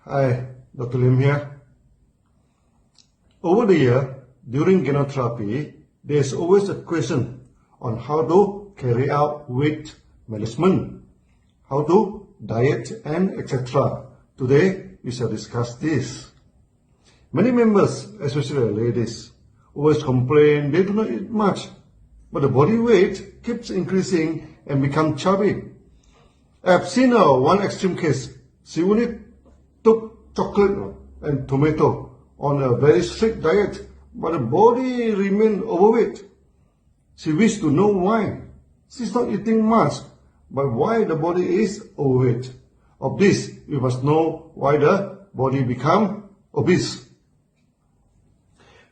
Hi, Dr. Lim here. Over the year, during genotherapy, there's always a question on how to carry out weight management, how to diet and etc. Today, we shall discuss this. Many members, especially ladies, always complain they do not eat much, but the body weight keeps increasing and become chubby. I've seen one extreme case. She only took chocolate and tomato on a very strict diet, but the body remained overweight. She wished to know why. She's not eating much, but why the body is overweight. Of this, we must know why the body become obese.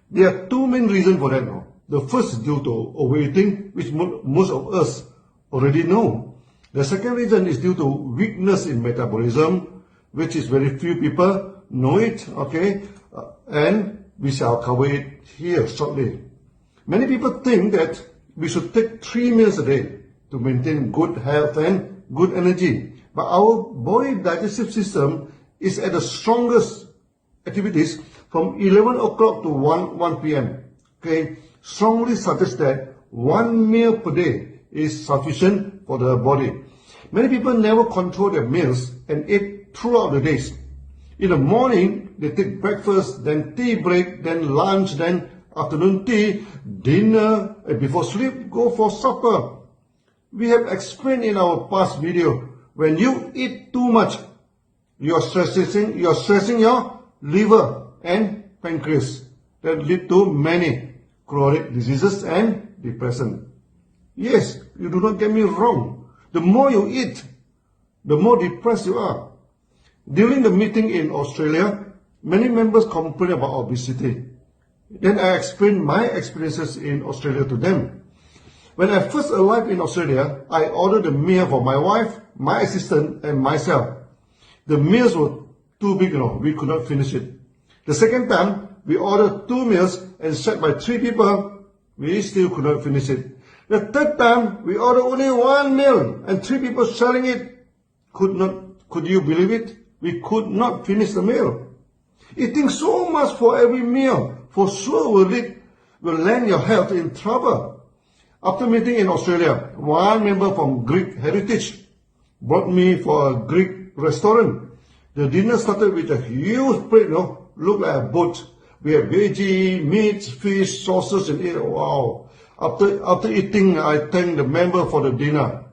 There are two main reasons for that now. The first is due to overeating, which most of us already know. The second reason is due to weakness in metabolism, which is very few people know it, okay? And we shall cover it here shortly. Many people think that we should take 3 meals a day to maintain good health and good energy. But our body digestive system is at the strongest activities from 11 o'clock to 1 p.m. Okay, strongly suggests that 1 meal per day is sufficient for the body. Many people never control their meals and eat throughout the days. In the morning, they take breakfast, then tea break, then lunch, then afternoon tea, dinner, and before sleep, go for supper. We have explained in our past video, when you eat too much, you are stressing your liver and pancreas. That lead to many chronic diseases and depression. Yes, you do not get me wrong. The more you eat, the more depressed you are. During the meeting in Australia, many members complain about obesity. Then I explained my experiences in Australia to them. When I first arrived in Australia, I ordered a meal for my wife, my assistant, and myself. The meals were too big, we could not finish it. The second time, we ordered 2 meals and shared by 3 people, we still could not finish it. The third time, we ordered only 1 meal and 3 people sharing it. Could you believe it? We could not finish the meal. Eating so much for every meal for sure will land your health in trouble. After meeting in Australia, one member from Greek heritage brought me for a Greek restaurant. The dinner started with a huge plate, looked like a boat. We had veggie, meat, fish, sauces, and it. Wow. After eating, I thanked the member for the dinner.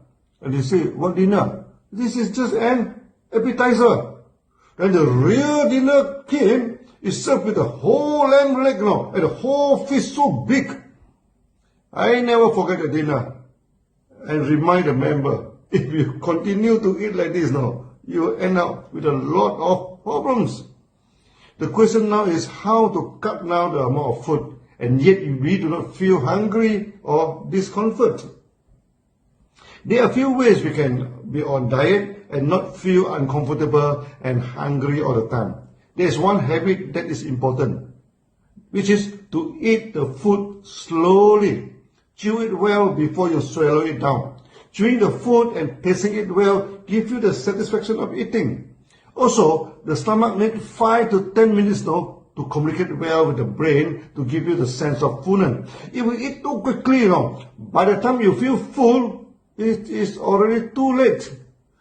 And they say, what dinner? This is just an appetizer. And the real dinner came, is served with a whole lamb leg, and a whole fish so big. I never forget the dinner. And remind the member, if you continue to eat like this you will end up with a lot of problems. The question now is how to cut down the amount of food, and yet we do not feel hungry or discomfort. There are a few ways we can be on diet and not feel uncomfortable and hungry all the time. There is one habit that is important, which is to eat the food slowly. Chew it well before you swallow it down. Chewing the food and tasting it well gives you the satisfaction of eating. Also, the stomach needs 5 to 10 minutes to communicate well with the brain to give you the sense of fullness. If you eat too quickly, by the time you feel full, it is already too late.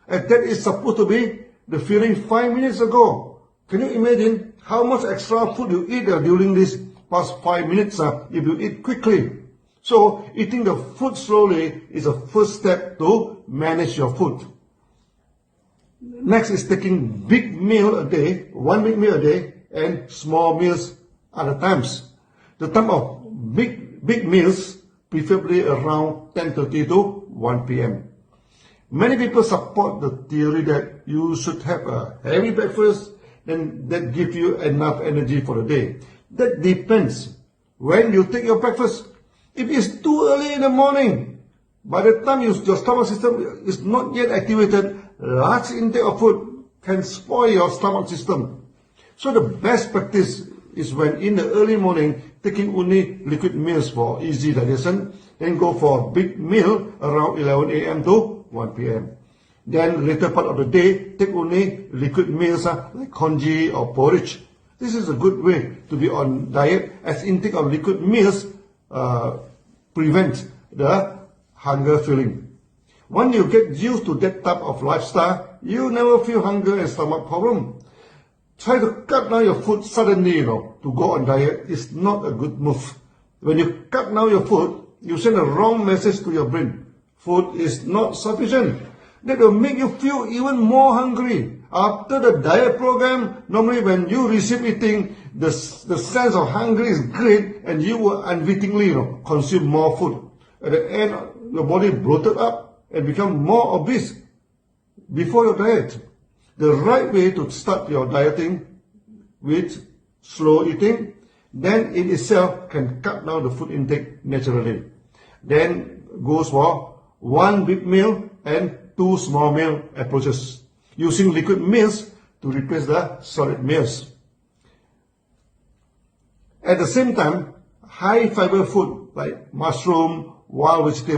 And that is supposed to be the feeling 5 minutes ago. Can you imagine how much extra food you eat during these past 5 minutes if you eat quickly? So, eating the food slowly is a first step to manage your food. Next is taking big meal a day, 1 big meal a day, and small meals other times. The time of big meals, preferably around 10:30 to 1 p.m. Many people support the theory that you should have a heavy breakfast, then that gives you enough energy for the day. That depends when you take your breakfast. If it's too early in the morning, by the time your stomach system is not yet activated, large intake of food can spoil your stomach system. So the best practice is when in the early morning, taking only liquid meals for easy digestion, then go for a big meal around 11 a.m. to 1 p.m. Then later part of the day, take only liquid meals like congee or porridge. This is a good way to be on diet, as intake of liquid meals prevents the hunger feeling. When you get used to that type of lifestyle, you never feel hunger and stomach problem. Try to cut down your food suddenly, to go on diet is not a good move. When you cut down your food, you send a wrong message to your brain. Food is not sufficient. That will make you feel even more hungry. After the diet program, normally when you receive eating, the sense of hunger is great and you will unwittingly consume more food. At the end, your body bloated up and become more obese before your diet. The right way to start your dieting with slow eating, then in itself can cut down the food intake naturally. Then goes for 1 big meal and 2 small meal approaches, using liquid meals to replace the solid meals. At the same time, high fiber food like mushroom, wild vegetable,